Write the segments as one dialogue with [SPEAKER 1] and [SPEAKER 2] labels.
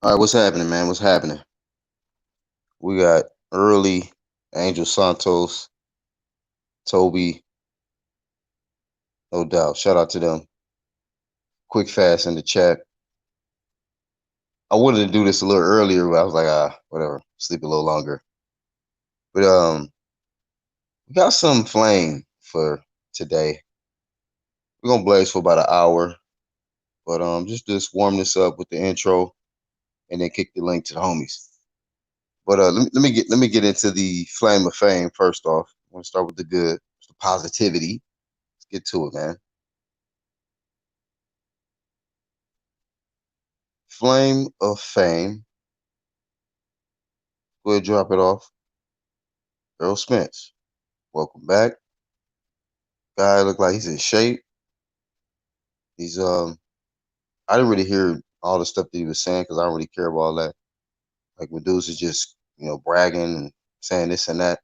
[SPEAKER 1] All right, what's happening, man? What's happening? We got early Angel Santos, Toby, no doubt. Shout out to them. Quick fast in the chat. I wanted to do this a little earlier, but I was like, whatever. Sleep a little longer. But we got some flame for today. We're gonna blaze for about an hour, but just warm this up with the intro, and then kick the link to the homies. But let me get into the flame of fame first off. I want to start with the good, the positivity. Let's get to it, man. Flame of fame. Go ahead, drop it off. Errol Spence. Welcome back. Guy look like he's in shape. He's I didn't really hear all the stuff that he was saying because I don't really care about all that. Like when dudes is just, bragging and saying this and that.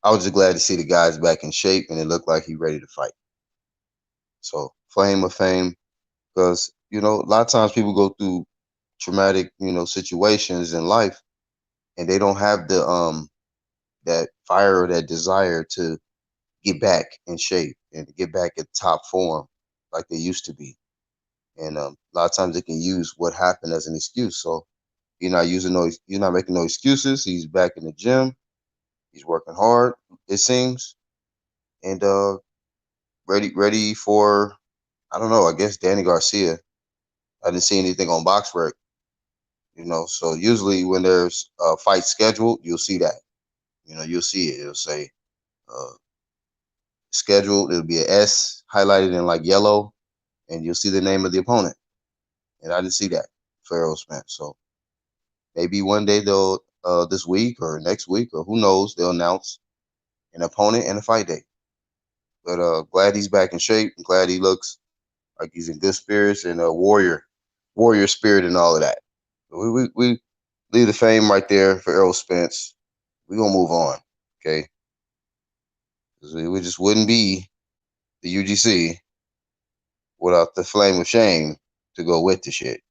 [SPEAKER 1] I was just glad to see the guy's back in shape and it looked like he ready to fight. So flame of fame, because a lot of times people go through traumatic, situations in life and they don't have the that fire or that desire to get back in shape and to get back at top form like they used to be. And a lot of times they can use what happened as an excuse. So you're not making no excuses. He's back in the gym. He's working hard, it seems, and ready for, I don't know. I guess Danny Garcia. I didn't see anything on BoxRec. So usually when there's a fight scheduled, you'll see that. You'll see it. It'll say uh, scheduled. It'll be an S highlighted in like yellow, and you'll see the name of the opponent. And I didn't see that for Errol Spence. So maybe one day they'll, this week or next week or who knows, they'll announce an opponent and a fight date. But glad he's back in shape. I'm glad he looks like he's in good spirits and a warrior spirit and all of that. We leave the fame right there for Errol Spence. We're gonna move on, okay? 'Cause we just wouldn't be the UGC without the flame of shame to go with the shit.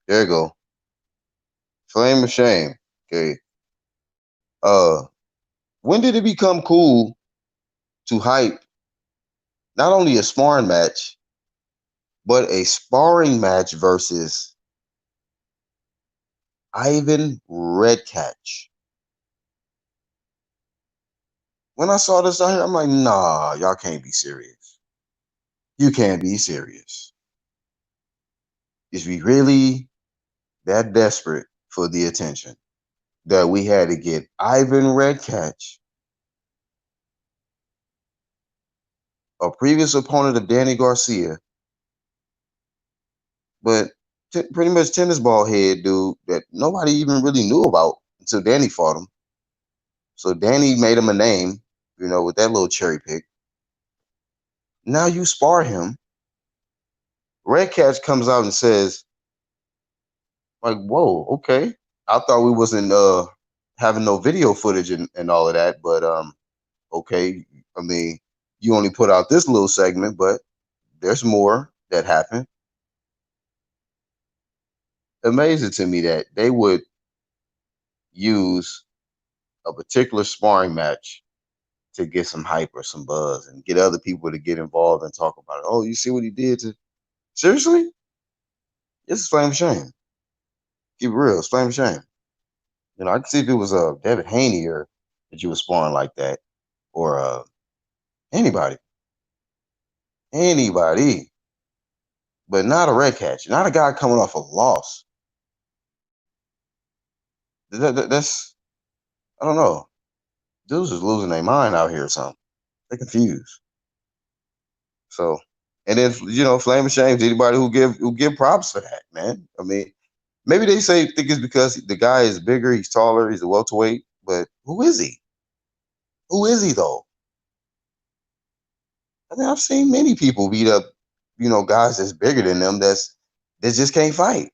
[SPEAKER 1] There you go. Flame of shame. Okay. Uh when did it become cool to hype not only a sparring match, but a sparring match versus Ivan Redkach? When I saw this out here, I'm like, nah, y'all can't be serious. You can't be serious. Is we really that desperate for the attention that we had to get Ivan Redkach, a previous opponent of Danny Garcia, but pretty much tennis ball head dude that nobody even really knew about until Danny fought him. So Danny made him a name, with that little cherry pick. Now you spar him. Redkach comes out and says, like, whoa, okay. I thought we wasn't having no video footage and all of that, but okay. I mean, you only put out this little segment, but there's more that happened. Amazing to me that they would use a particular sparring match to get some hype or some buzz and get other people to get involved and talk about it. Oh, you see what he did to seriously? It's a flame of shame. Keep it real, it's flame of shame. I can see if it was David Haney or that you was sparring like that, or anybody. Anybody. But not a red catch. Not a guy coming off a loss. That's, I don't know. Dudes is losing their mind out here or something. They're confused. So, and then flame of shame to anybody who give props for that, man. I mean, maybe they think it's because the guy is bigger, he's taller, he's a welterweight, but who is he? Who is he though? I mean, I've seen many people beat up, guys that's bigger than them that just can't fight.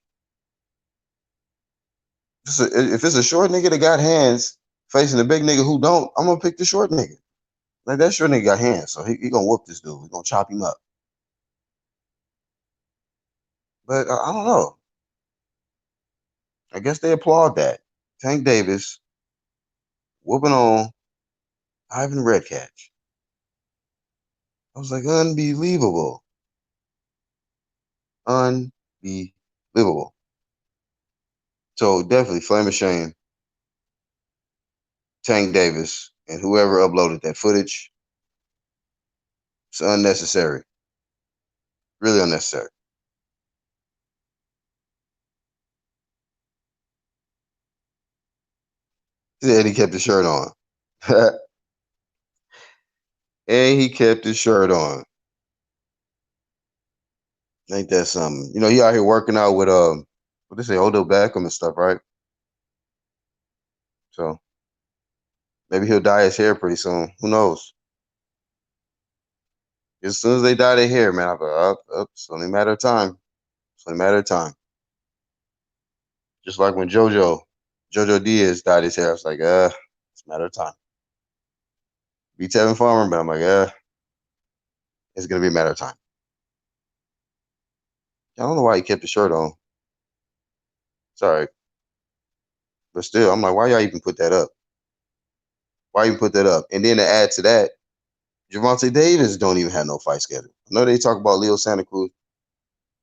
[SPEAKER 1] If it's a short nigga that got hands facing a big nigga who don't, I'm gonna pick the short nigga. Like that short nigga got hands, so he gonna whoop this dude. He gonna chop him up. But I don't know. I guess they applaud that. Tank Davis whooping on Ivan Redkach. I was like, unbelievable. Unbelievable. So definitely flame of shame, Tank Davis, and whoever uploaded that footage. It's unnecessary. Really unnecessary. And he kept his shirt on. And he kept his shirt on. Ain't that something? You know, he out here working out with what they say, Odell Beckham and stuff, right? So maybe he'll dye his hair pretty soon. Who knows? As soon as they dye their hair, man, I'll be up. It's only a matter of time. It's only a matter of time. Just like when Jojo Diaz dyed his hair, I was like, it's a matter of time. Be Tevin Farmer, but I'm like, it's gonna be a matter of time. I don't know why he kept his shirt on. It's all right. But still, I'm like, why y'all even put that up? Why even put that up? And then to add to that, Gervonta Davis don't even have no fight schedule. I know they talk about Leo Santa Cruz.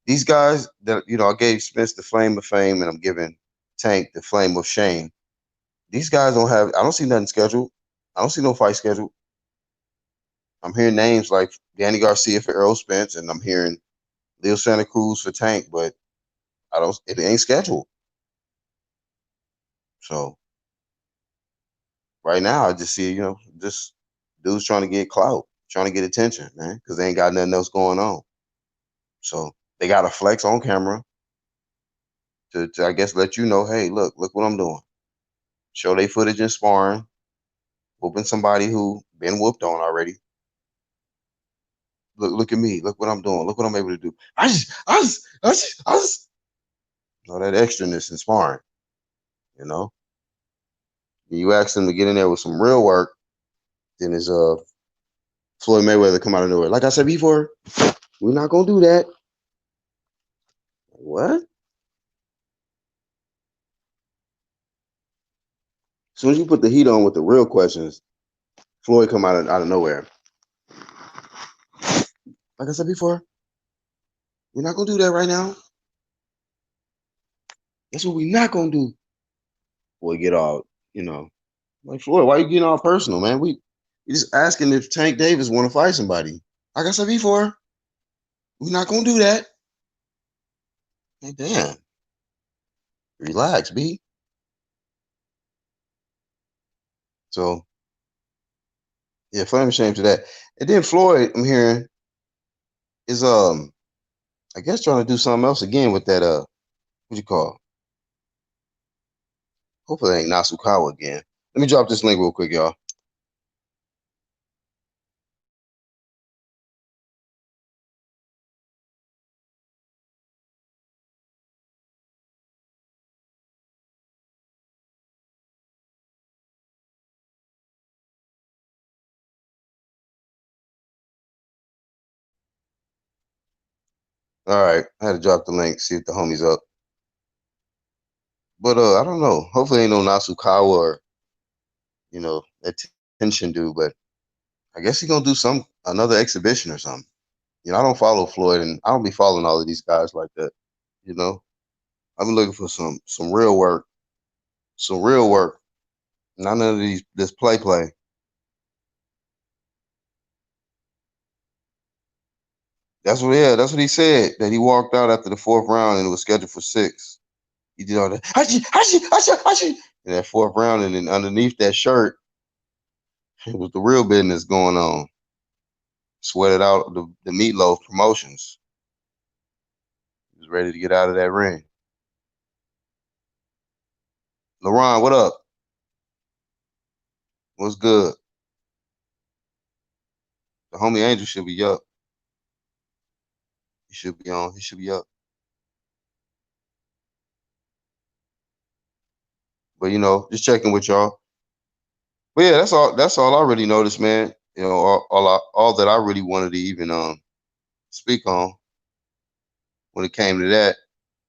[SPEAKER 1] These guys that, I gave Spence the flame of fame and I'm giving Tank the flame of shame. These guys I don't see nothing scheduled. I don't see no fight scheduled. I'm hearing names like Danny Garcia for Errol Spence and I'm hearing Leo Santa Cruz for Tank, but it ain't scheduled. So right now I just see, just dudes trying to get clout, trying to get attention, man, because they ain't got nothing else going on. So they got to flex on camera to, I guess, let you know, hey, look what I'm doing. Show they footage in sparring, whooping somebody who been whooped on already. Look at me. Look what I'm doing. Look what I'm able to do. I just. All that extraness in sparring, you know. You ask them to get in there with some real work, then it's Floyd Mayweather come out of nowhere. Like I said before, we're not gonna do that. What? As soon as you put the heat on with the real questions, Floyd come out of nowhere. Like I said before, we're not gonna do that right now. That's what we're not gonna do. Boy, get all, like Floyd, why you getting all personal, man? We just asking if Tank Davis want to fight somebody. Like I said before, we're not gonna do that. Hey, damn. Relax, B. So yeah, flame shame to that. And then Floyd, I'm hearing, is I guess trying to do something else again with that what you call? Hopefully it ain't Nasukawa again. Let me drop this link real quick, y'all. All right, I had to drop the link, see if the homie's up. But I don't know. Hopefully ain't no Nasukawa or that tension dude, but I guess he's gonna do another exhibition or something. I don't follow Floyd and I don't be following all of these guys like that. I've been looking for some real work. Some real work. Not none of this play. That's what he said. That he walked out after the fourth round and it was scheduled for 6. He did all that. Hachi. In that fourth round, and then underneath that shirt, it was the real business going on. Sweated out the Meatloaf promotions. He was ready to get out of that ring. LaRon, what up? What's good? The homie Angel should be up. He should be on. He should be up. But just checking with y'all. But yeah, that's all I really noticed, man. All that I really wanted to even speak on when it came to that.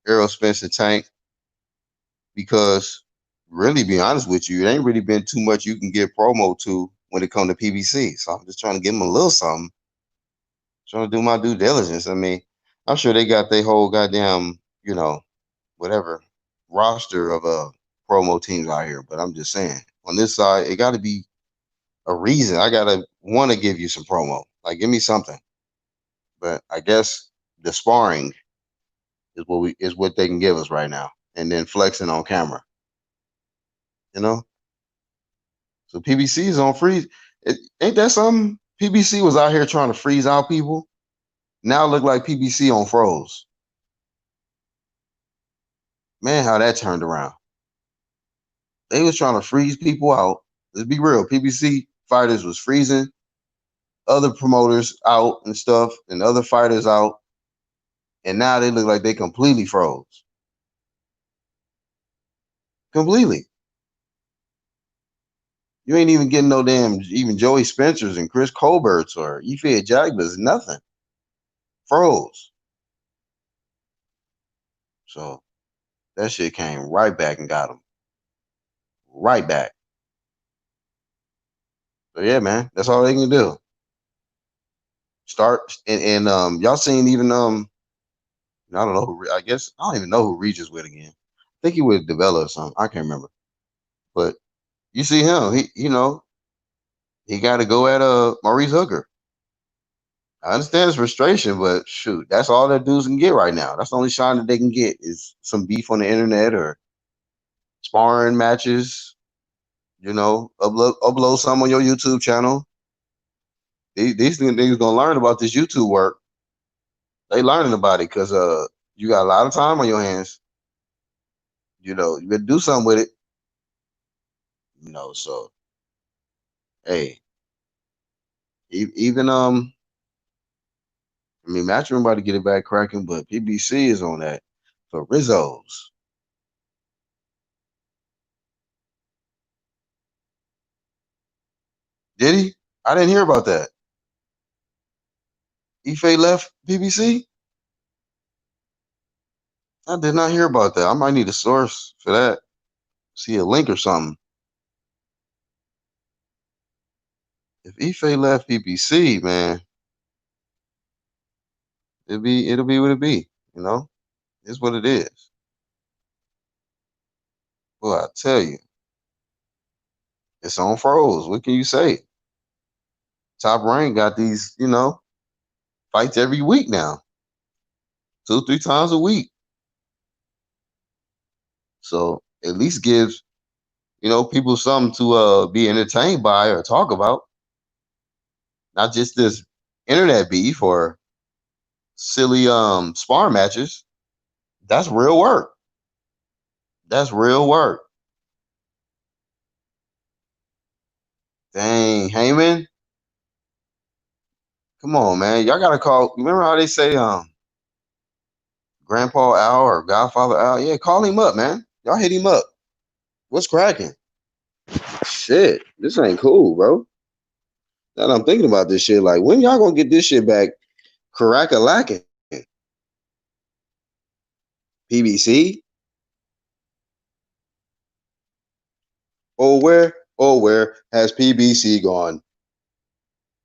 [SPEAKER 1] Errol Spence and Tank. because really, be honest with you, it ain't really been too much you can get promo to when it come to PBC. So I'm just trying to give them a little something, trying to do my due diligence. I mean, I'm sure they got their whole goddamn, whatever roster of promo teams out here. But I'm just saying, on this side, it got to be a reason. I gotta want to give you some promo. Like, give me something. But I guess the sparring is what they can give us right now, and then flexing on camera. You know, so PBC is on freeze. Ain't that something? PBC was out here trying to freeze out people. Now it look like PBC on froze. Man, how that turned around. They was trying to freeze people out. Let's be real. PBC fighters was freezing other promoters out and stuff, and other fighters out. And now they look like they completely froze. Completely. You ain't even getting no damn even Joey Spencer's and Chris Colbert's or Ife Jagba's, nothing. Froze. So that shit came right back and got him. Right back. So yeah, man, that's all they can do. Start and y'all seen even I don't know who I guess I don't even know who Regis with again. I think he with Devella or something. I can't remember. But you see him, he got to go at Maurice Hooker. I understand his frustration, but shoot, that's all that dudes can get right now. That's the only shine that they can get is some beef on the internet or sparring matches. Upload some on your YouTube channel. These niggas gonna learn about this YouTube work. They learning about it because you got a lot of time on your hands. You better do something with it. So hey, even I mean, Matchroom about to get it back cracking, but PBC is on that for Rizzo's. Did he? I didn't hear about that. Ife left PBC? I did not hear about that. I might need a source for that. See a link or something. If Ife left PBC, man, it'll be what it be. It's what it is. Well, I tell you, it's on froze. What can you say? Top Rank got these, fights every week now, 2-3 times a week. So at least gives people something to be entertained by or talk about, not just this internet beef or silly spar matches. That's real work. That's real work. Dang, Heyman. Come on, man. Y'all gotta call. Remember how they say Grandpa Al or Godfather Al? Yeah, call him up, man. Y'all hit him up. What's cracking? Shit, this ain't cool, bro. Now that I'm thinking about this shit, like when y'all gonna get this shit back? Caraca-lacking. PBC? Oh where has PBC gone?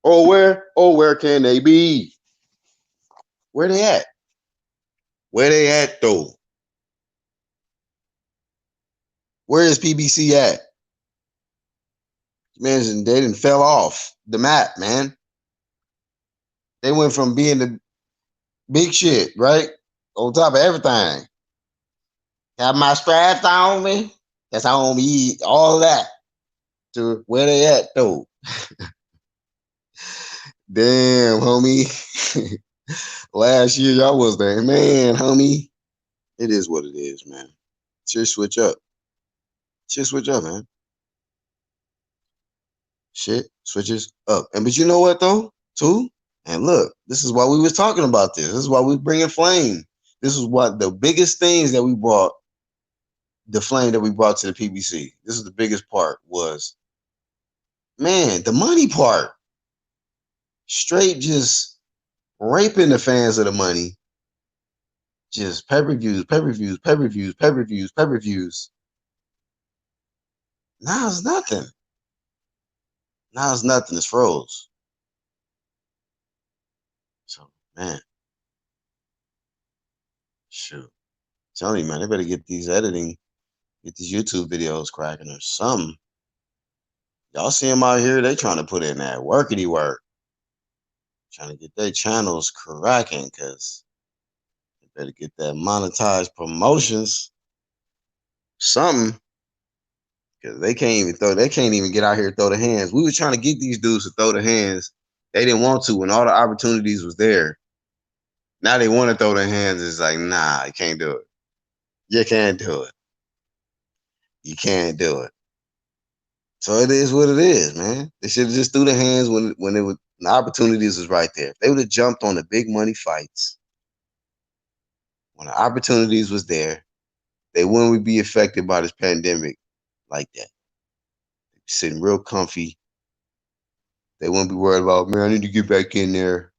[SPEAKER 1] Oh where can they be? Where they at? Where they at though? Where is PBC at? Man, they didn't fell off the map, man. They went from being the big shit, right? On top of everything. Have my straps on me. That's on me. All that. To where they at though? Damn, homie. Last year y'all was there. Man, homie. It is what it is, man. Shit switch up. Shit switch up, man. Shit switches up. And but you know what though? Too? And look, this is why we was talking about this. This is why we bringing flame. This is what the biggest things that we brought, the flame that we brought to the PBC. This is the biggest part was, man, the money part. Straight just raping the fans of the money. Just pay-per-views, pay-per-views, pay-per-views, pay-per-views, pay-per-views. Now it's nothing. Now it's nothing. It's froze. So, man, shoot. Tell you, man, they better get these YouTube videos cracking or something. Y'all see them out here, they trying to put in that workity work. Trying to get their channels cracking because they better get that monetized promotions. Something. Because they can't even get out here and throw the hands. We were trying to get these dudes to throw the hands. They didn't want to when all the opportunities was there. Now they want to throw their hands. It's like, nah, you can't do it. You can't do it. You can't do it. So it is what it is, man. They should have just threw the hands when it was the opportunities was right there. If they would have jumped on the big money fights when the opportunities was there, they wouldn't be affected by this pandemic like that. Sitting real comfy. They wouldn't be worried about, man, I need to get back in there.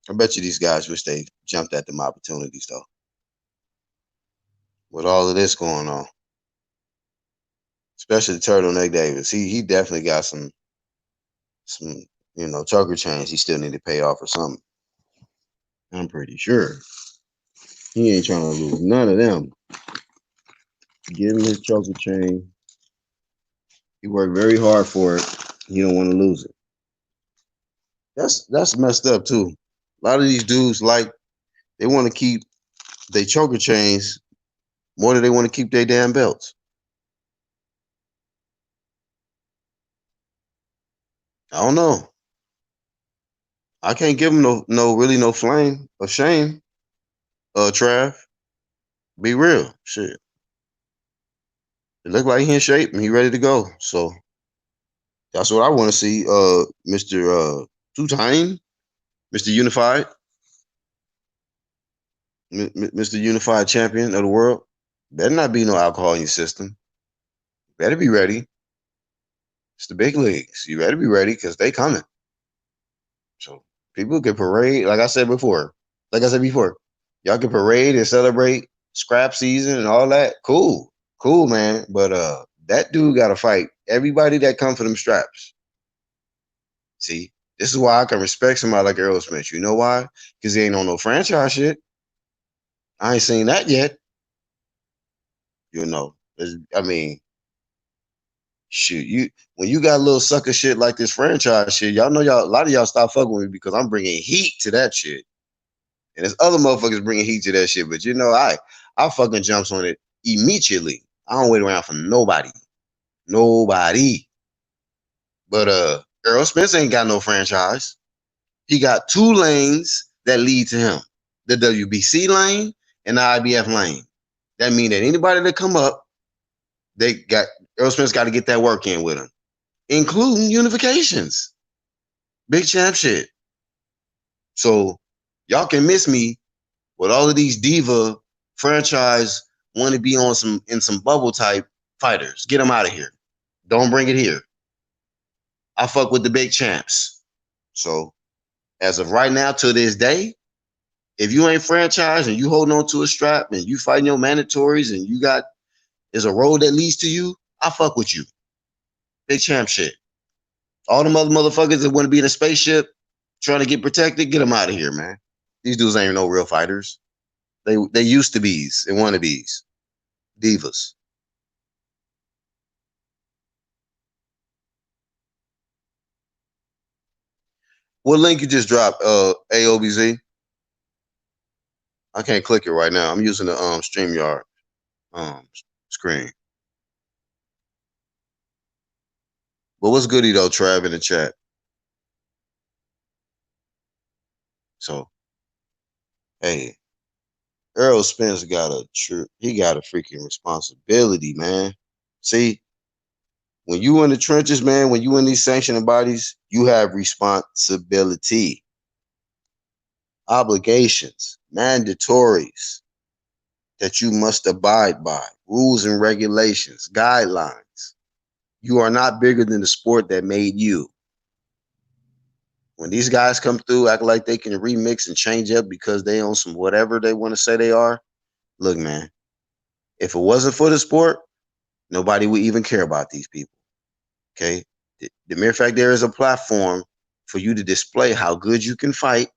[SPEAKER 1] I bet you these guys wish they jumped at them opportunities though. With all of this going on. Especially Turtleneck Davis. He definitely got some choker chains he still need to pay off or something. I'm pretty sure. He ain't trying to lose none of them. Give him his choker chain. He worked very hard for it. He don't want to lose it. That's messed up too. A lot of these dudes they want to keep their choker chains more than they want to keep their damn belts. I don't know. I can't give him no flame of shame. Trav, be real. Shit. It looked like he in shape and he ready to go. So that's what I want to see. Mr. Two-Time, Mr. Unified, Mr. Unified Champion of the world. Better not be no alcohol in your system. Better be ready. It's the big leagues. You better be ready because they coming. So people can parade, like I said before. Y'all can parade and celebrate scrap season and all that. Cool, man. But that dude got to fight everybody that come for them straps. See, this is why I can respect somebody like Errol Spence. You know why? Because he ain't on no franchise shit. I ain't seen that yet. You know, I mean, shoot, when you got a little sucker shit like this franchise shit, y'all know a lot of y'all stop fucking with me because I'm bringing heat to that shit. And there's other motherfuckers bringing heat to that shit. But you know, I fucking jumps on it immediately. I don't wait around for nobody. But Errol Spence ain't got no franchise. He got two lanes that lead to him. The WBC lane and the IBF lane. That means that anybody that come up, Errol Spence got to get that work in with him. Including unifications. Big champ shit. So y'all can miss me with all of these diva franchise want to be on some bubble type fighters. Get them out of here. Don't bring it here. I fuck with the big champs. So as of right now, to this day, if you ain't franchised and you holding on to a strap and you fighting your mandatories and there's a road that leads to you, I fuck with you. Big champ shit. All them other motherfuckers that want to be in a spaceship trying to get protected, get them out of here, man. These dudes ain't no real fighters. They used to be's and wannabes. Divas. What link you just dropped, AOBZ? I can't click it right now. I'm using the StreamYard screen. But what's goody though, Trav, in the chat? So, hey, Errol Spence got a freaking responsibility, man. See, when you in the trenches, man, when you in these sanctioning bodies, you have responsibility, obligations, mandatories that you must abide by, rules and regulations, guidelines. You are not bigger than the sport that made you. When these guys come through, act like they can remix and change up because they own some whatever they want to say they are. Look, man, if it wasn't for the sport, nobody would even care about these people. Okay. The mere fact there is a platform for you to display how good you can fight,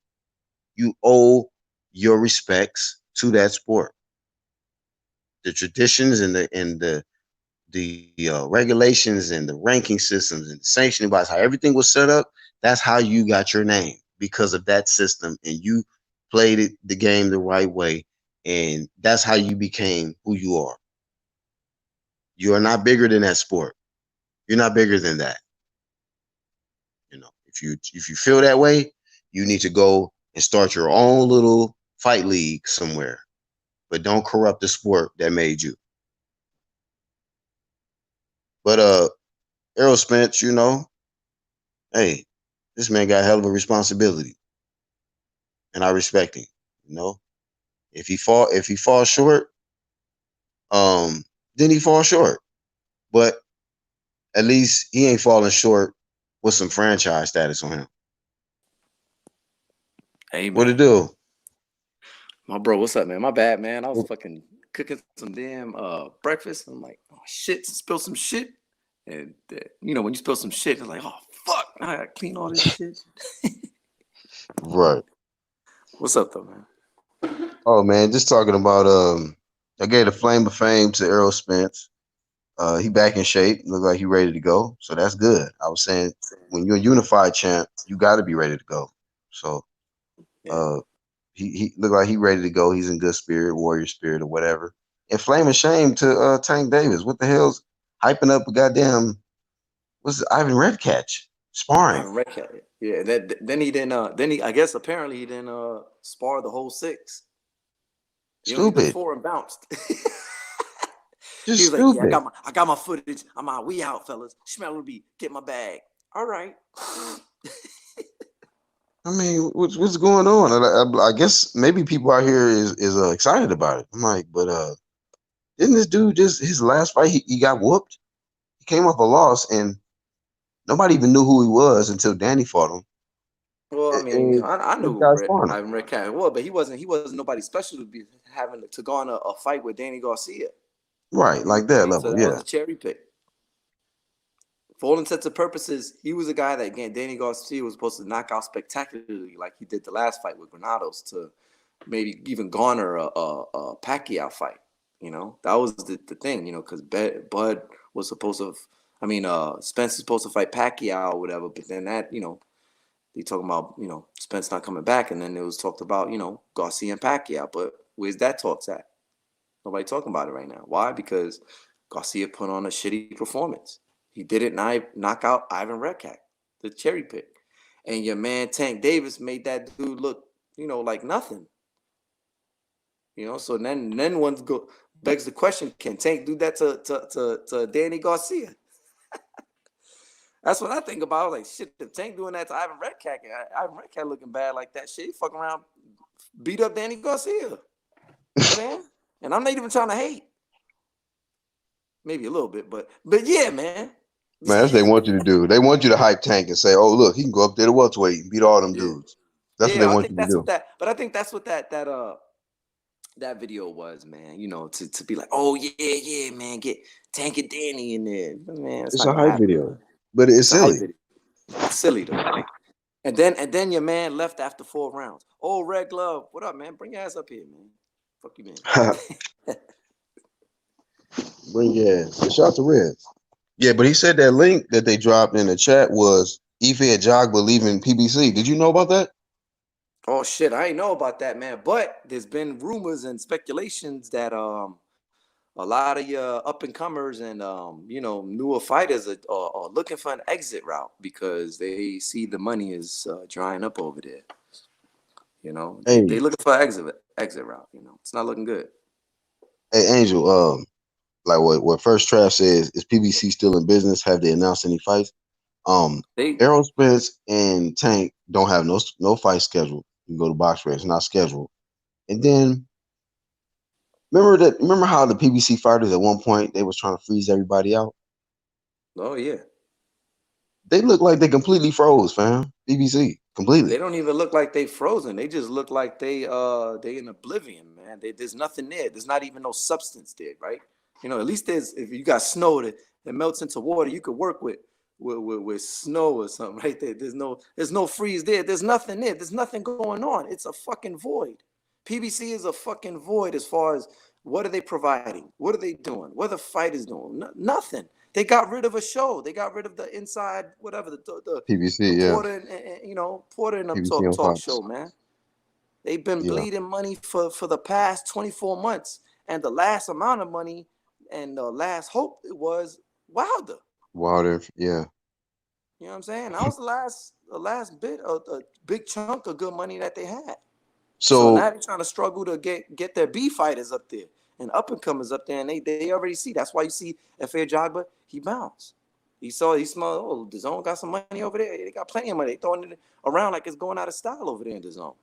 [SPEAKER 1] you owe your respects to that sport. The traditions and the regulations and the ranking systems and the sanctioning bodies, how everything was set up, that's how you got your name because of that system, and you played the game the right way, and that's how you became who you are. You are not bigger than that sport. You're not bigger than that. If you feel that way, you need to go and start your own little fight league somewhere, but don't corrupt the sport that made you. But Errol Spence, hey, this man got a hell of a responsibility, and I respect him. You know, if he falls short, then he falls short. But at least he ain't falling short with some franchise status on him.
[SPEAKER 2] Hey,
[SPEAKER 1] What it
[SPEAKER 2] man.
[SPEAKER 1] do?
[SPEAKER 2] My bro, what's up, man? My bad, man. I was fucking cooking some damn breakfast. I'm like, oh shit, spill some shit. And when you spill some shit, it's like, oh fuck, now I gotta clean all this shit.
[SPEAKER 1] Right.
[SPEAKER 2] What's up, though, man?
[SPEAKER 1] Oh man, just talking about I gave the flame of fame to Errol Spence. He back in shape, look like he ready to go. So that's good. I was saying when you're a unified champ, you gotta be ready to go. So
[SPEAKER 2] Yeah.
[SPEAKER 1] uh he looked like he ready to go. He's in good spirit, warrior spirit or whatever. And flame of shame to Tank Davis. What the hell's hyping up a goddamn what's it, Ivan Redkach sparring?
[SPEAKER 2] Redkach. Yeah. Then he didn't. Then he, I guess, apparently he didn't spar the whole 6. He only did
[SPEAKER 1] Stupid.
[SPEAKER 2] 4 and bounced. He
[SPEAKER 1] Just
[SPEAKER 2] was like, yeah,
[SPEAKER 1] stupid.
[SPEAKER 2] I got my footage. I'm out. We out, fellas. Smell will be get my bag. All right.
[SPEAKER 1] I mean, what's going on? I guess maybe people out here is excited about it. I'm like, but didn't this dude just his last fight he got whooped? He came off a loss and nobody even knew who he was until Danny fought him.
[SPEAKER 2] Well, I mean,
[SPEAKER 1] And
[SPEAKER 2] I
[SPEAKER 1] this
[SPEAKER 2] knew
[SPEAKER 1] guy's sparring him.
[SPEAKER 2] Ivan Redkach was, but he wasn't nobody special to be having to go on a fight with Danny Garcia.
[SPEAKER 1] Right,
[SPEAKER 2] You know
[SPEAKER 1] like
[SPEAKER 2] what I
[SPEAKER 1] that
[SPEAKER 2] mean? So
[SPEAKER 1] level,
[SPEAKER 2] that was
[SPEAKER 1] yeah.
[SPEAKER 2] a cherry pick. For all intents and purposes, he was a guy that, again, Danny Garcia was supposed to knock out spectacularly, like he did the last fight with Granados, to maybe even garner a Pacquiao fight. That was the thing. Because Bud was supposed to. Spence is supposed to fight Pacquiao or whatever, but then they talking about Spence not coming back, and then it was talked about Garcia and Pacquiao. But where's that talks at? Nobody talking about it right now. Why? Because Garcia put on a shitty performance. He didn't knock out Ivan Redkach, the cherry pick, and your man Tank Davis made that dude look like nothing. So then one begs the question: can Tank do that to Danny Garcia? That's what I think about. Like, shit, if Tank doing that to Ivan Redkach, Ivan Redkach looking bad like that, shit, he fucking around, beat up Danny Garcia. You know what I mean? And I'm not even trying to hate. Maybe a little bit, but yeah, man.
[SPEAKER 1] Man, that's what they want you to do. They want you to hype Tank and say, "Oh, look, he can go up there to welterweight and beat all them
[SPEAKER 2] Yeah.
[SPEAKER 1] dudes." That's what they
[SPEAKER 2] Yeah, I
[SPEAKER 1] want
[SPEAKER 2] think
[SPEAKER 1] you to
[SPEAKER 2] that's
[SPEAKER 1] do.
[SPEAKER 2] what that video was, man. To be like, oh yeah, man, get Tank and Danny in there. Man, it's
[SPEAKER 1] It's
[SPEAKER 2] not
[SPEAKER 1] a
[SPEAKER 2] gonna
[SPEAKER 1] hype
[SPEAKER 2] happen,
[SPEAKER 1] video,
[SPEAKER 2] man.
[SPEAKER 1] but it's
[SPEAKER 2] It's a hype
[SPEAKER 1] silly.
[SPEAKER 2] video. It's silly though. And then your man left after 4 rounds. Oh, Red Glove, what up, man? Bring your ass up here, man. Fuck you, man.
[SPEAKER 1] Bring your ass. Shout out to Red. Yeah, but he said that link that they dropped in the chat was Ife Ajagba leaving PBC. Did you know about that?
[SPEAKER 2] Oh shit, I ain't know about that, man. But there's been rumors and speculations that a lot of your up and comers and newer fighters are looking for an exit route because they see the money is drying up over there. They
[SPEAKER 1] Hey,
[SPEAKER 2] looking for an exit route. It's not looking good.
[SPEAKER 1] hey, Angel. Like what First Draft says is PBC still in business? Have they announced any fights?
[SPEAKER 2] They
[SPEAKER 1] Errol Spence and Tank don't have no fight scheduled. You can go to box rate; it's not scheduled. And then remember how the PBC fighters at one point they was trying to freeze everybody out.
[SPEAKER 2] Oh yeah.
[SPEAKER 1] They look like they completely froze, fam. PBC
[SPEAKER 2] They
[SPEAKER 1] completely.
[SPEAKER 2] don't even look like they frozen. They just look like they in oblivion, man. There's nothing there. There's not even no substance there, right? At least if you got snow that melts into water, you could work with snow or something right there. There's no freeze there. There's nothing there. There's nothing going on. It's a fucking void. PBC is a fucking void as far as what are they providing? What are they doing? What are the fighters doing? Nothing. They got rid of a show. They got rid of the inside whatever the
[SPEAKER 1] PBC, yeah,
[SPEAKER 2] Porter and Porter and them
[SPEAKER 1] PBC on
[SPEAKER 2] talk show,
[SPEAKER 1] Fox.
[SPEAKER 2] man. They've been
[SPEAKER 1] Yeah,
[SPEAKER 2] bleeding money for the past 24 months, and the last amount of money and the last hope it was Wilder.
[SPEAKER 1] Wilder, yeah.
[SPEAKER 2] You know what I'm saying? That was the last bit of a big chunk of good money that they had. So now
[SPEAKER 1] So
[SPEAKER 2] they're trying to struggle to get their B fighters up there and up and comers up there, and they already see. That's why you see F.A. Jogba, he bounced. He smelled, oh, the zone got some money over there. They got plenty of money. They throwing it around like it's going out of style over there in the zone.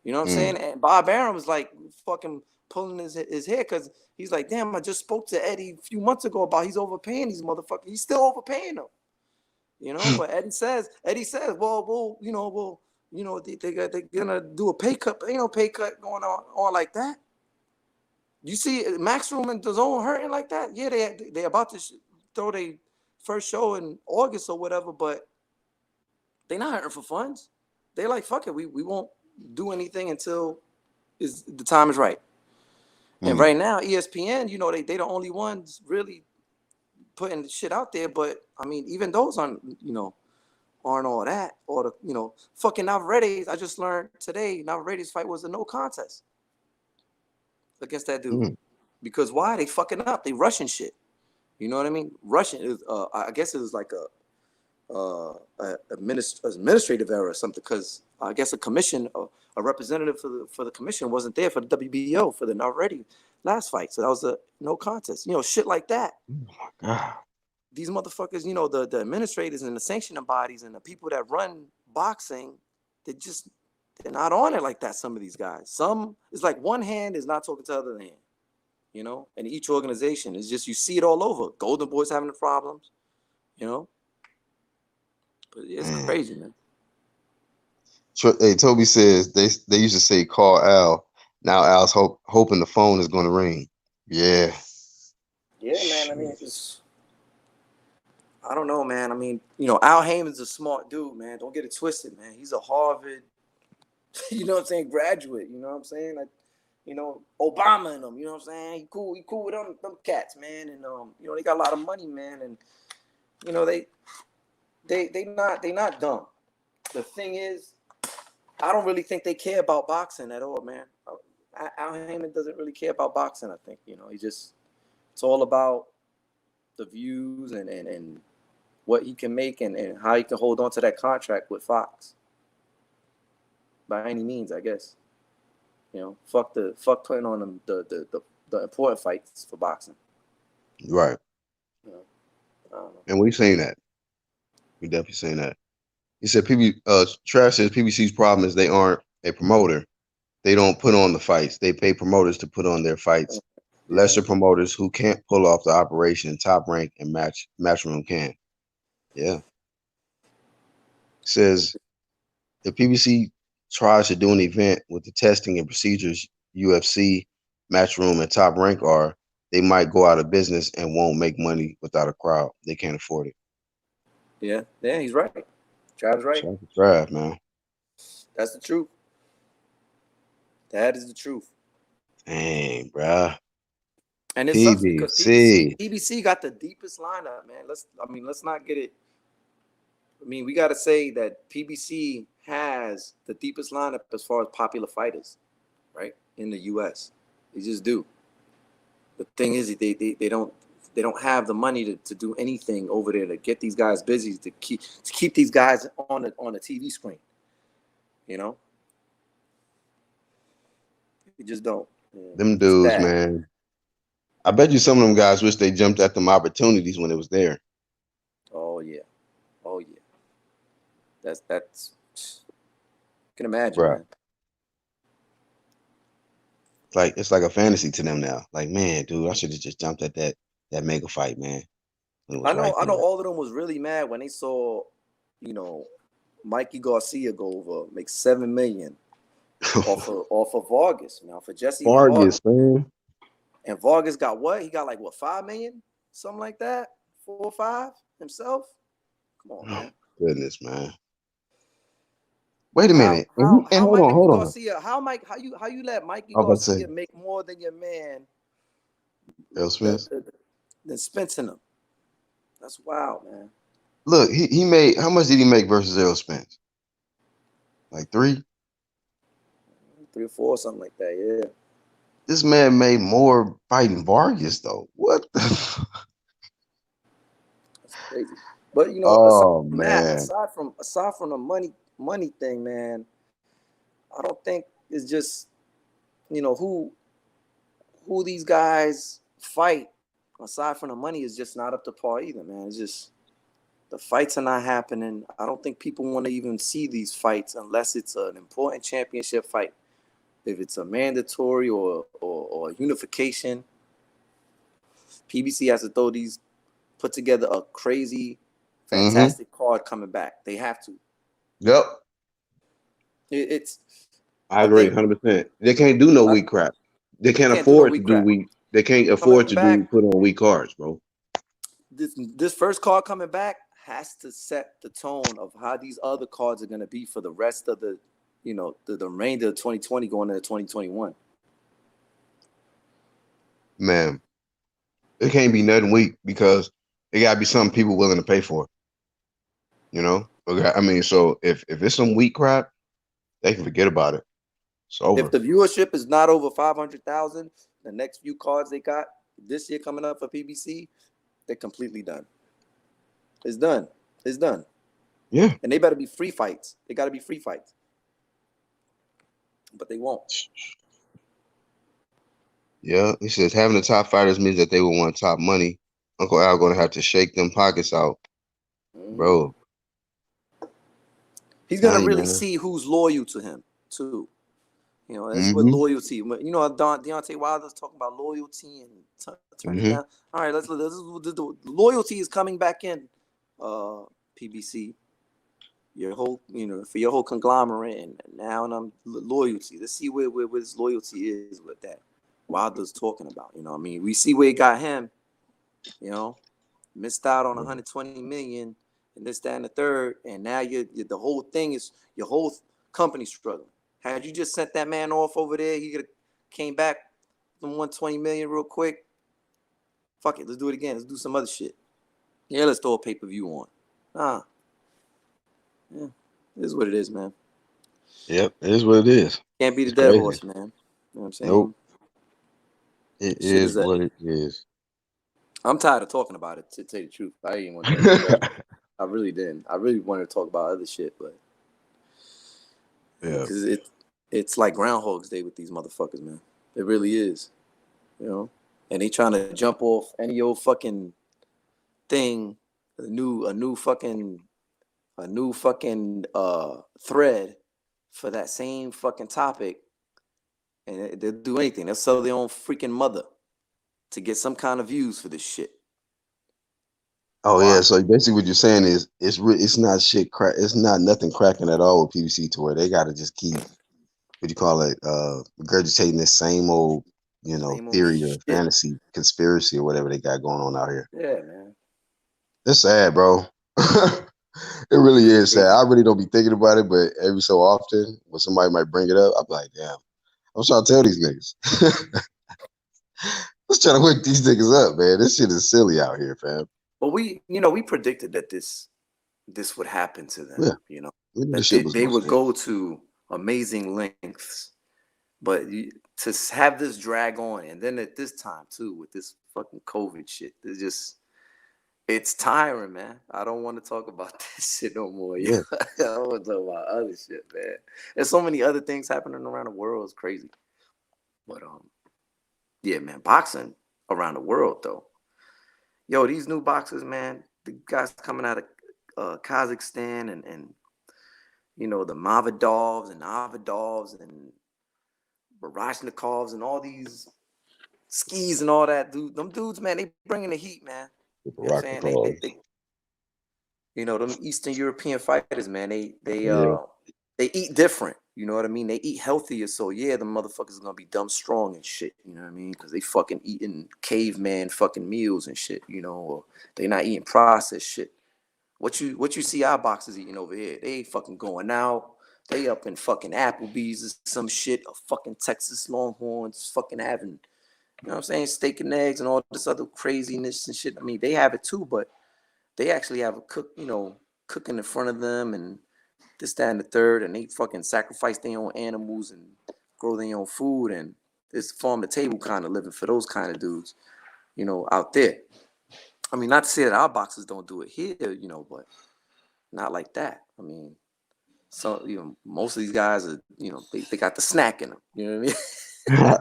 [SPEAKER 2] You know what I'm
[SPEAKER 1] mm,
[SPEAKER 2] saying? And Bob Arum was like fucking pulling his hair because he's like, damn, I just spoke to Eddie a few months ago about he's overpaying these motherfuckers. He's still overpaying them. But Eddie says, well, they're gonna do a pay cut. But ain't no pay cut going on like that. You see Maxroom and DAZN hurting like that? Yeah, they about to throw their first show in August or whatever, but they not hurting for funds. They like, fuck it, we won't do anything until the time is right. And
[SPEAKER 1] mm,
[SPEAKER 2] right now, ESPN, they the only ones really putting shit out there. But I mean, even those aren't all that. Or fucking Navarrete's. I just learned today Navarrete's fight was a no contest against that dude.
[SPEAKER 1] mm,
[SPEAKER 2] Because why? They fucking up. They rushing shit. You know what I mean? Rushing is. I guess it was like administrative error or something. Because I guess a representative for the commission wasn't there for the WBO for the Navarrete last fight. So that was a no contest. Shit like that.
[SPEAKER 1] oh my God.
[SPEAKER 2] These motherfuckers, the administrators and the sanctioning bodies and the people that run boxing, they're not on it like that. Some of these guys, some it's like one hand is not talking to the other hand, and each organization is just, you see it all over. Golden Boys having the problems, but it's
[SPEAKER 1] Man.
[SPEAKER 2] crazy, man.
[SPEAKER 1] Hey, Toby says they used to say call Al. Now Al's hoping the phone is going to ring. Yeah.
[SPEAKER 2] Yeah, man. I mean,
[SPEAKER 1] Shit.
[SPEAKER 2] I don't know, man. I mean, Al Heyman's a smart dude, man. Don't get it twisted, man. He's a Harvard, graduate. You know what I'm saying? Like, Obama and them. You know what I'm saying? He cool with them cats, man. And they got a lot of money, man. And they not dumb. The thing is, I don't really think they care about boxing at all, man. Al Heyman doesn't really care about boxing. I think it's all about the views and what he can make and how he can hold on to that contract with Fox. By any means, I guess. Fuck putting on them the important fights for boxing.
[SPEAKER 1] Right.
[SPEAKER 2] I don't know.
[SPEAKER 1] And we've seen that. We definitely seen that. He said Trav says PBC's problem is they aren't a promoter. They don't put on the fights. They pay promoters to put on their fights.
[SPEAKER 2] Yeah.
[SPEAKER 1] Lesser promoters who can't pull off the operation, Top Rank and Matchroom can. Yeah. Says if PBC tries to do an event with the testing and procedures UFC, Matchroom, and Top Rank are, they might go out of business and won't make money without a crowd. They can't afford it.
[SPEAKER 2] Yeah, he's right. Trav's right.
[SPEAKER 1] Shout out to Trav, man.
[SPEAKER 2] That's the truth. That is the truth.
[SPEAKER 1] Dang, bruh.
[SPEAKER 2] And it sucks because
[SPEAKER 1] PBC.
[SPEAKER 2] PBC got the deepest lineup, man. Let's not get it. I mean, we got to say that PBC has the deepest lineup as far as popular fighters, right, in the U.S. They just do. The thing is, they don't have the money to do anything over there to get these guys busy to keep these guys on the TV screen. They just don't.
[SPEAKER 1] Them
[SPEAKER 2] It's
[SPEAKER 1] dudes,
[SPEAKER 2] sad.
[SPEAKER 1] man. I bet you some of them guys wish they jumped at them opportunities when it was there.
[SPEAKER 2] Oh yeah. Oh yeah. That's. You can imagine,
[SPEAKER 1] Bruh.
[SPEAKER 2] man.
[SPEAKER 1] It's like a fantasy to them now. Like, man, dude, I should have just jumped at that mega fight, man. When it was
[SPEAKER 2] I know.
[SPEAKER 1] right
[SPEAKER 2] I know.
[SPEAKER 1] there.
[SPEAKER 2] All of them was really mad when they saw, you know, Mikey Garcia go over, make $7 million off of Vargas, man, for Jesse Vargas.
[SPEAKER 1] Vargas, man.
[SPEAKER 2] And Vargas got what? He got like what, 5 million? Something like that? 4 or 5 himself? Come on,
[SPEAKER 1] Oh,
[SPEAKER 2] man.
[SPEAKER 1] goodness, man. Wait a
[SPEAKER 2] How
[SPEAKER 1] minute.
[SPEAKER 2] how
[SPEAKER 1] And
[SPEAKER 2] how
[SPEAKER 1] hold on,
[SPEAKER 2] Mikey
[SPEAKER 1] hold on.
[SPEAKER 2] Garcia? How you let Mikey
[SPEAKER 1] I was about to
[SPEAKER 2] Garcia
[SPEAKER 1] say,
[SPEAKER 2] make more than your man
[SPEAKER 1] Errol Spence.
[SPEAKER 2] than Spence in him? That's wild, man.
[SPEAKER 1] Look, he made, how much did he make versus Errol Spence? Like 3?
[SPEAKER 2] 3 or 4, something like that. Yeah.
[SPEAKER 1] This man made more fighting Vargas though. What the
[SPEAKER 2] That's crazy. But aside
[SPEAKER 1] Oh
[SPEAKER 2] from that,
[SPEAKER 1] man.
[SPEAKER 2] aside from the money thing, man, I don't think it's just who these guys fight. Aside from the money, is just not up to par either, man. It's just the fights are not happening. I don't think people want to even see these fights unless it's an important championship fight. If it's a mandatory or a unification, PBC has to put together a crazy,
[SPEAKER 1] Mm-hmm.
[SPEAKER 2] fantastic card coming back. They have to.
[SPEAKER 1] Yep.
[SPEAKER 2] It's.
[SPEAKER 1] I
[SPEAKER 2] I
[SPEAKER 1] agree,
[SPEAKER 2] think
[SPEAKER 1] 100%. They can't do no
[SPEAKER 2] I,
[SPEAKER 1] weak crap. They
[SPEAKER 2] they
[SPEAKER 1] can't
[SPEAKER 2] can't do no
[SPEAKER 1] afford to
[SPEAKER 2] weak
[SPEAKER 1] do
[SPEAKER 2] crap.
[SPEAKER 1] weak. They can't afford
[SPEAKER 2] Coming
[SPEAKER 1] to
[SPEAKER 2] back,
[SPEAKER 1] put on weak cards, bro.
[SPEAKER 2] this first card coming back has to set the tone of how these other cards are going to be for the rest of the remainder of 2020 going into 2021.
[SPEAKER 1] Man, it can't be nothing weak because it gotta be something people willing to pay for. You know? Okay, I mean, so if it's some weak crap, they can forget about it. It's
[SPEAKER 2] If
[SPEAKER 1] over.
[SPEAKER 2] the viewership is not over 500,000, the next few cards they got this year coming up for PBC, they're completely done. It's done. It's done.
[SPEAKER 1] Yeah.
[SPEAKER 2] And they better be free fights. They got to be free fights. But they won't.
[SPEAKER 1] Yeah. He says having the top fighters means that they will want top money. Uncle Al gonna have to shake them pockets out.
[SPEAKER 2] Mm-hmm.
[SPEAKER 1] Bro,
[SPEAKER 2] He's going to
[SPEAKER 1] tell you,
[SPEAKER 2] really
[SPEAKER 1] man.
[SPEAKER 2] see who's loyal to him, too. That's what
[SPEAKER 1] Mm-hmm.
[SPEAKER 2] loyalty. Deontay Wilder's talking about loyalty and turn it
[SPEAKER 1] Mm-hmm.
[SPEAKER 2] down. All right, the loyalty is coming back in. PBC, your whole, for your whole conglomerate, and now and loyalty. Let's see where his loyalty is with that. Wilder's talking about. I mean, we see where it got him. Missed out on 120 million and this, that, and the third, and now the whole thing is your whole company struggling. Had you just sent that man off over there, he could have came back from 120 million real quick. Fuck it, let's do it again. Let's do some other shit. Yeah, let's throw a pay-per-view on. Yeah, it is what it is, man.
[SPEAKER 1] Yep, it is what it is.
[SPEAKER 2] Can't be the
[SPEAKER 1] It's
[SPEAKER 2] dead
[SPEAKER 1] crazy.
[SPEAKER 2] horse, man. You know what I'm saying?
[SPEAKER 1] Nope. It
[SPEAKER 2] This shit
[SPEAKER 1] is
[SPEAKER 2] is that.
[SPEAKER 1] what it is.
[SPEAKER 2] I'm tired of talking about it, to tell you the truth. I didn't want to bring it up. I really didn't. I really wanted to talk about other shit, but
[SPEAKER 1] Yeah.
[SPEAKER 2] because it's like Groundhog's Day with these motherfuckers, man. It really is, And they trying to jump off any old fucking thing, a new fucking thread for that same fucking topic, and they'll do anything. They'll sell their own freaking mother to get some kind of views for this shit.
[SPEAKER 1] Oh yeah.
[SPEAKER 2] Why?
[SPEAKER 1] So basically, what you're saying is it's not shit crack. It's not nothing cracking at all with PVC to where they got to just keep what you call it, regurgitating this same old,
[SPEAKER 2] Same old
[SPEAKER 1] theory or
[SPEAKER 2] shit.
[SPEAKER 1] fantasy, conspiracy or whatever they got going on out here.
[SPEAKER 2] Yeah, man.
[SPEAKER 1] It's sad, bro. It really
[SPEAKER 2] It's
[SPEAKER 1] is sad.
[SPEAKER 2] crazy.
[SPEAKER 1] I really don't be thinking about it, but every so often when somebody might bring it up, I'm like, damn. I'm trying to tell these niggas. Let's try to wake these niggas up, man. This shit is silly out here, fam.
[SPEAKER 2] But we predicted that this would happen to them.
[SPEAKER 1] Yeah, we knew this
[SPEAKER 2] That
[SPEAKER 1] shit was
[SPEAKER 2] they
[SPEAKER 1] gonna
[SPEAKER 2] would
[SPEAKER 1] stink.
[SPEAKER 2] go to amazing lengths. But to have this drag on, and then at this time too, with this fucking COVID shit, it's tiring, man. I don't want to talk about this shit no more.
[SPEAKER 1] Yeah.
[SPEAKER 2] I want to talk about other shit, man. There's so many other things happening around the world. It's crazy. But yeah, man, boxing around the world though. Yo, these new boxers, man, the guys coming out of Kazakhstan and the Mavadovs and Barashnikovs and all these skis and all that, dude. Them dudes, man, they bringing the heat, man. You know what I'm
[SPEAKER 1] Rock the
[SPEAKER 2] saying?
[SPEAKER 1] cause.
[SPEAKER 2] Them Eastern European fighters, man. They
[SPEAKER 1] Yeah.
[SPEAKER 2] they eat different. You know what I mean? They eat healthier, so yeah, the motherfuckers are gonna be dumb strong and shit. You know what I mean? Because they fucking eating caveman fucking meals and shit. You know, or they not eating processed shit. What you see our boxers eating over here? They ain't fucking going out. They up in fucking Applebee's or some shit, or fucking Texas Longhorns, fucking having, you know what I'm saying, steak and eggs and all this other craziness and shit. I mean, they have it too, but they actually have a cook, cooking in front of them and this, that, and the third, and they fucking sacrifice their own animals and grow their own food, and it's farm to table kind of living for those kind of dudes, out there. I mean, not to say that our boxers don't do it here, but not like that. I mean, so most of these guys are, they got the snack in them. You know what I mean?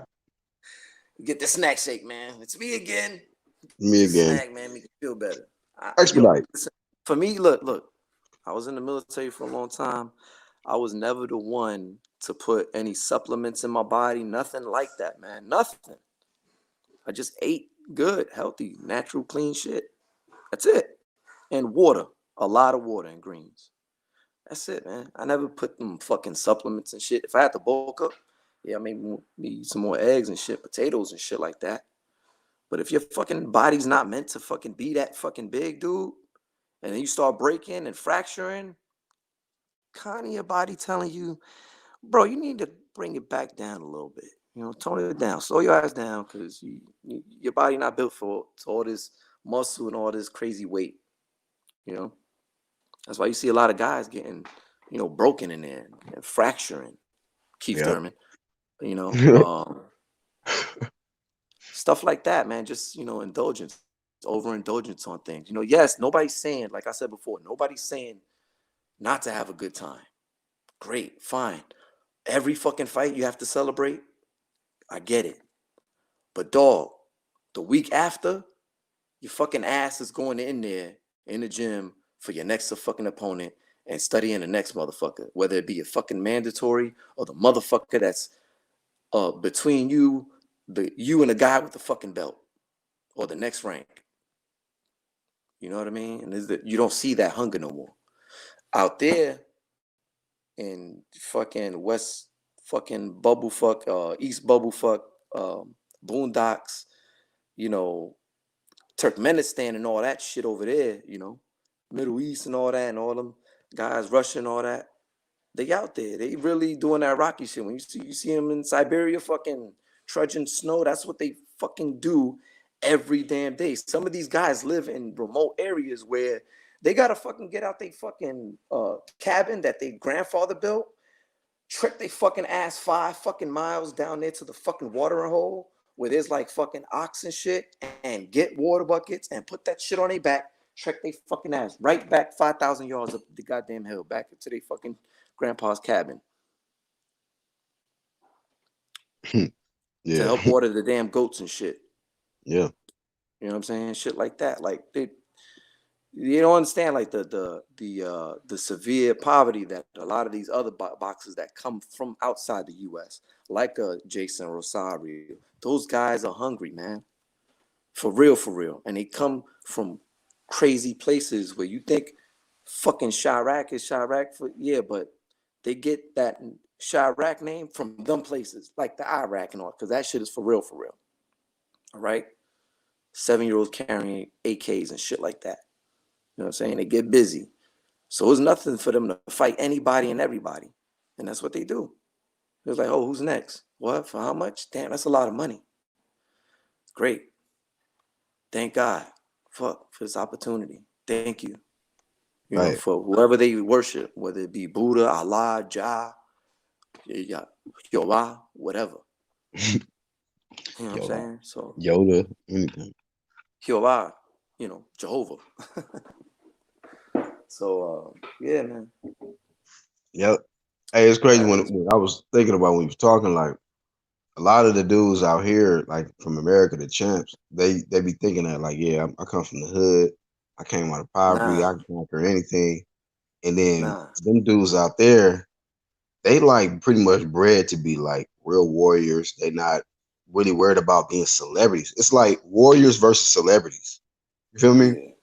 [SPEAKER 2] Get the snack shake, man. It's me again.
[SPEAKER 1] Me
[SPEAKER 2] This
[SPEAKER 1] again.
[SPEAKER 2] snack, man, make you feel better.
[SPEAKER 1] Expedite.
[SPEAKER 2] Listen, for me, look. I was in the military for a long time. I was never the one to put any supplements in my body. Nothing like that, man. Nothing. I just ate good, healthy, natural, clean shit. That's it. And water. A lot of water and greens. That's it, man. I never put them fucking supplements and shit. If I had to bulk up, yeah, maybe eat some more eggs and shit, potatoes and shit like that. But if your fucking body's not meant to fucking be that fucking big, dude, and then you start breaking and fracturing, kind of your body telling you, bro, you need to bring it back down a little bit. Tone it down, slow your ass down, because your body not built for all this muscle and all this crazy weight. You know, that's why you see a lot of guys getting, broken in there and fracturing. Keith
[SPEAKER 1] Yep.
[SPEAKER 2] Thurman, you know, stuff like that, man. Just indulgence, overindulgence on things. Yes, nobody's saying, like I said before, nobody's saying not to have a good time. Great, fine. Every fucking fight you have to celebrate. I get it. But dog, the week after, your fucking ass is going in there in the gym for your next fucking opponent and studying the next motherfucker, whether it be a fucking mandatory or the motherfucker that's between you and the guy with the fucking belt or the next rank. You know what I mean? And you don't see that hunger no more. Out there in fucking West fucking bubblefuck, East bubblefuck, Boondocks, you know, Turkmenistan and all that shit over there, Middle East and all that, and all them guys, Russia and all that. They out there. They really doing that Rocky shit. When you see them in Siberia fucking trudging snow, that's what they fucking do every damn day. Some of these guys live in remote areas where they gotta fucking get out their fucking cabin that their grandfather built, trek they fucking ass 5 fucking miles down there to the fucking watering hole where there's like fucking ox and shit, and get water buckets and put that shit on their back, trek they fucking ass right back 5,000 yards up the goddamn hill, back to their fucking grandpa's cabin to
[SPEAKER 1] Yeah.
[SPEAKER 2] help water the damn goats and shit.
[SPEAKER 1] Yeah.
[SPEAKER 2] You know what I'm saying? Shit like that. Like you don't understand like the severe poverty that a lot of these other boxers that come from outside the U.S. like Jason Rosario, those guys are hungry, man, for real, and they come from crazy places where you think fucking Chirac is Chirac for but they get that Chirac name from them places like the Iraq and all, because that shit is for real, all right. 7-year-olds carrying AKs and shit like that. You know what I'm saying? They get busy. So it's nothing for them to fight anybody and everybody. And that's what they do. It was like, oh, who's next? What? For how much? Damn, that's a lot of money. Great. Thank God for this opportunity. Thank you.
[SPEAKER 1] Right.
[SPEAKER 2] For whoever they worship, whether it be Buddha, Allah, Jah, Jehovah, whatever. You know what I'm
[SPEAKER 1] Yoda.
[SPEAKER 2] saying? So
[SPEAKER 1] Yoda. Anything.
[SPEAKER 2] Jehovah, Jehovah. So yeah, man.
[SPEAKER 1] Yep. Hey, it's crazy
[SPEAKER 2] That is
[SPEAKER 1] when I was thinking about when you was talking, like a lot of the dudes out here, like from America, the champs, they be thinking that like, yeah, I come from the hood, I came out of poverty, I
[SPEAKER 2] nah,
[SPEAKER 1] can conquer anything. And then
[SPEAKER 2] nah.
[SPEAKER 1] them dudes out there, they like pretty much bred to be like real warriors. They not really worried about being celebrities. It's like warriors versus celebrities. You feel me?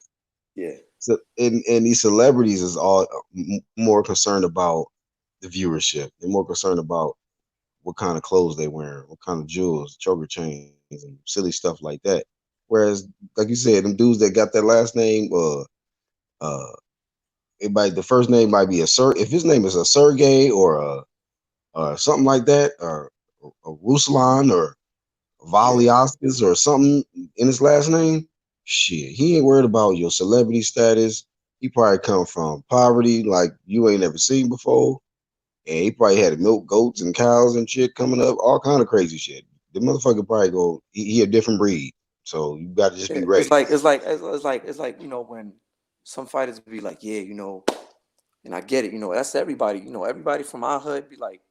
[SPEAKER 2] Yeah, yeah.
[SPEAKER 1] So and these celebrities is all more concerned about the viewership. They're more concerned about what kind of clothes they wearing, what kind of jewels, choker chains, and silly stuff like that. Whereas, like you said, them dudes that got that last name, uh, it might the first name might be a Sir. If his name is a Sergey or a something like that, or a Ruslan or
[SPEAKER 2] Yeah.
[SPEAKER 1] Valiaskis or something in his last name, shit, he ain't worried about your celebrity status. He probably come from poverty like you ain't never seen before. And he probably had milk goats and cows and shit coming up, all kind of crazy shit. The motherfucker probably he a different breed. So you got to just be
[SPEAKER 2] Yeah.
[SPEAKER 1] ready.
[SPEAKER 2] It's like when some fighters be like, yeah, and I get it, that's everybody, everybody from our hood be like,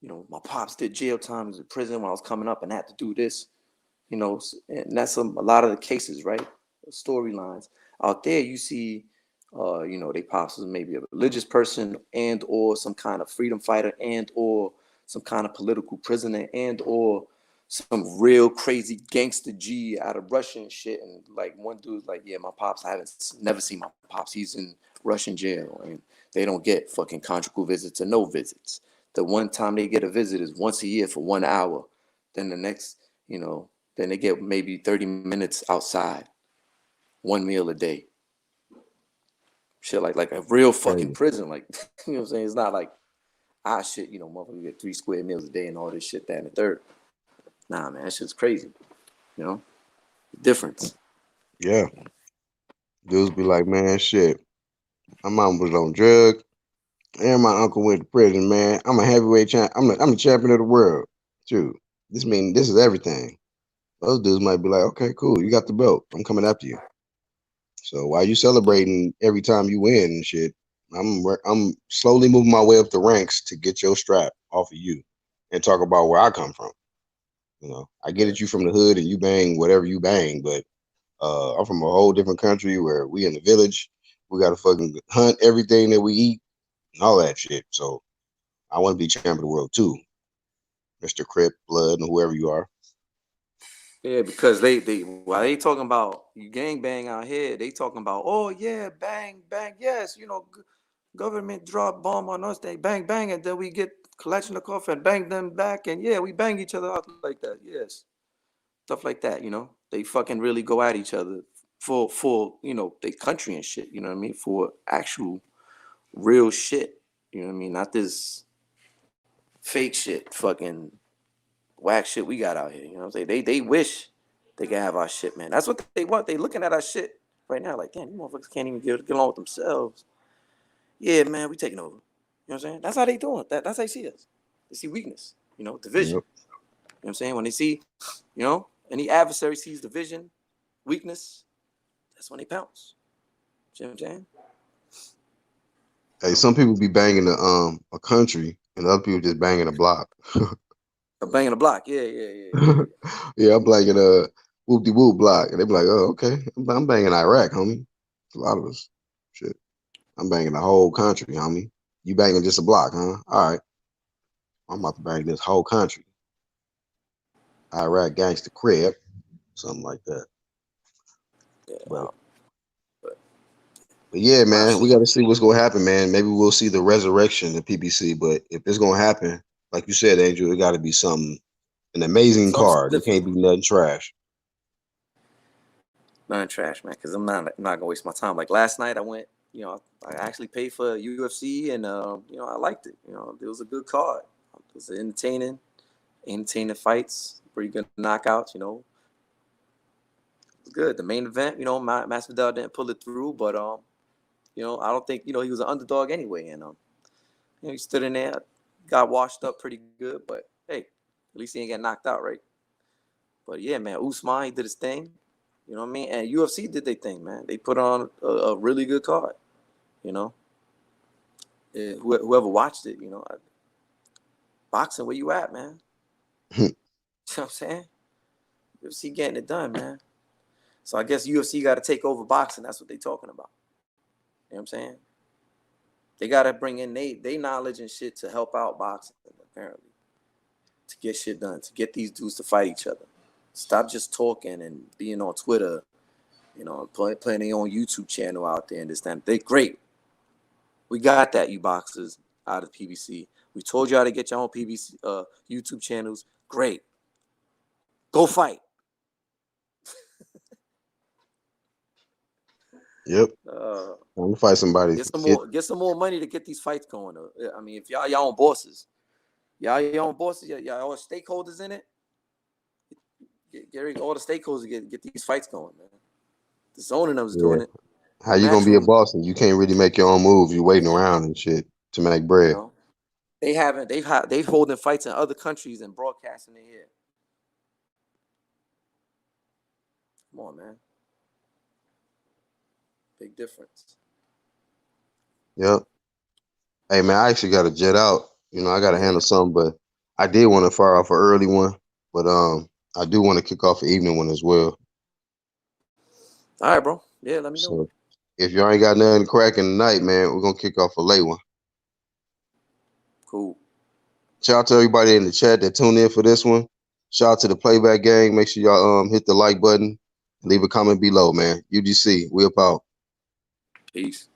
[SPEAKER 2] my pops did jail time, he was in prison when I was coming up and I had to do this. And that's a lot of the cases, right? Storylines out there. You see, they possibly maybe a religious person and or some kind of freedom fighter and or some kind of political prisoner and or some real crazy gangster G out of Russian shit. And like one dude's like, yeah, my pops, I haven't never seen my pops. He's in Russian jail and they don't get fucking conjugal visits or no visits. The one time they get a visit is once a year for 1 hour. Then the next, then they get maybe 30 minutes outside, one meal a day. Shit like a real fucking
[SPEAKER 1] Crazy.
[SPEAKER 2] prison. Like, you know what I'm saying? It's not like, shit, motherfucker get 3 square meals a day and all this shit, that and the third. Nah, man, that shit's crazy. You know? Difference.
[SPEAKER 1] Yeah. Dudes be like, man, shit. My mom was on drugs, and my uncle went to prison, man. I'm a heavyweight champ. I'm the champion of the world. Dude, this is everything. Those dudes might be like, okay, cool, you got the belt. I'm coming after you. So while you celebrating every time you win and shit, I'm slowly moving my way up the ranks to get your strap off of you, and talk about where I come from. I get
[SPEAKER 2] Yeah.
[SPEAKER 1] it. You from the hood and you bang whatever you bang, but I'm from a whole different country where we in the village. We got to fucking hunt everything that we eat and all that shit. So I want to be champion of the world too, Mister Crip, Blood, and whoever you are.
[SPEAKER 2] Yeah, because they while they talking about you gang bang out here, they talking about, oh yeah, bang bang, yes, government drop bomb on us, they bang bang, and then we get Kalashnikov and bang them back, and yeah, we bang each other out like that, yes, stuff like that. They fucking really go at each other for their country and shit. You know what I mean? For actual real shit. You know what I mean? Not this fake shit, fucking whack shit we got out here. You know what I'm saying? They wish they could have our shit, man. That's what they want. They looking at our shit right now, like, damn, you motherfuckers can't even get along with themselves. Yeah, man, we taking over. You know what I'm saying? That's how they doing. That's how they see us. They see weakness, division.
[SPEAKER 1] Yep.
[SPEAKER 2] You know what I'm saying? When they see, any adversary sees division, weakness, that's when they pounce. You know what I'm saying?
[SPEAKER 1] Hey, some people be banging a country, and other people just banging a block.
[SPEAKER 2] A bang in the block. Yeah, yeah, yeah, yeah, yeah.
[SPEAKER 1] Yeah, I'm banging a whoop de whoop block, and they be like, "Oh, okay, I'm banging Iraq, homie." It's a lot of us. Shit, I'm banging the whole country, homie. You banging just a block, huh? All right, I'm about to bang this whole country. Iraq gangster crib, something like that.
[SPEAKER 2] Yeah,
[SPEAKER 1] But
[SPEAKER 2] but
[SPEAKER 1] but yeah,
[SPEAKER 2] my
[SPEAKER 1] man, we
[SPEAKER 2] shit.
[SPEAKER 1] got to see what's gonna happen, man. Maybe we'll see the resurrection of PBC, but if it's gonna happen, like you said, Angel, it got to be something an amazing
[SPEAKER 2] Something
[SPEAKER 1] card. It
[SPEAKER 2] significant.
[SPEAKER 1] can't be nothing trash.
[SPEAKER 2] Nothing trash, man. Because I'm not gonna waste my time. Like last night, I went. I actually paid for UFC, and I liked it. It was a good card. It was entertaining fights, pretty good knockouts. It was good. The main event, Masvidal didn't pull it through, but I don't think he was an underdog anyway, and he stood in there, got washed up pretty good, but hey, at least he ain't get knocked out, right? But yeah, man, Usman, he did his thing. You know what I mean? And UFC did their thing, man. They put on a really good card. You know, whoever watched it, boxing, where you at, man? You know what I'm saying? UFC getting it done, man. So I guess UFC got to take over boxing. That's what they talking about. You know what I'm saying? They got to bring in they knowledge and shit to help out boxing, apparently, to get shit done, to get these dudes to fight each other. Stop just talking and being on Twitter, playing their own YouTube channel out there and this time. They great. We got that, you boxers. out of PBC. We told you how to get your own PBC YouTube channels. Great. Go fight.
[SPEAKER 1] Yep. I'm gonna fight somebody.
[SPEAKER 2] Get some more money to get these fights going. I mean, if y'all own bosses, y'all own bosses, y'all all stakeholders in it. Get all the stakeholders to get these fights going, man. The zoning them is doing it.
[SPEAKER 1] How you gonna be a boss and you can't really make your own moves? You waiting around and shit to make bread.
[SPEAKER 2] You know, they've holding fights in other countries and broadcasting it here. Come on, man. Big difference.
[SPEAKER 1] Yep. Hey man, I actually got to jet out. You know, I got to handle something, but I did want to fire off an early one, but I do want to kick off an evening one as well.
[SPEAKER 2] All right, bro. Yeah, let me know.
[SPEAKER 1] So if y'all ain't got nothing cracking tonight, man, we're gonna kick off a late one.
[SPEAKER 2] Cool.
[SPEAKER 1] Shout out to everybody in the chat that tuned in for this one. Shout out to the playback gang. Make sure y'all hit the like button. Leave a comment below, man. UGC, we up out.
[SPEAKER 2] Peace.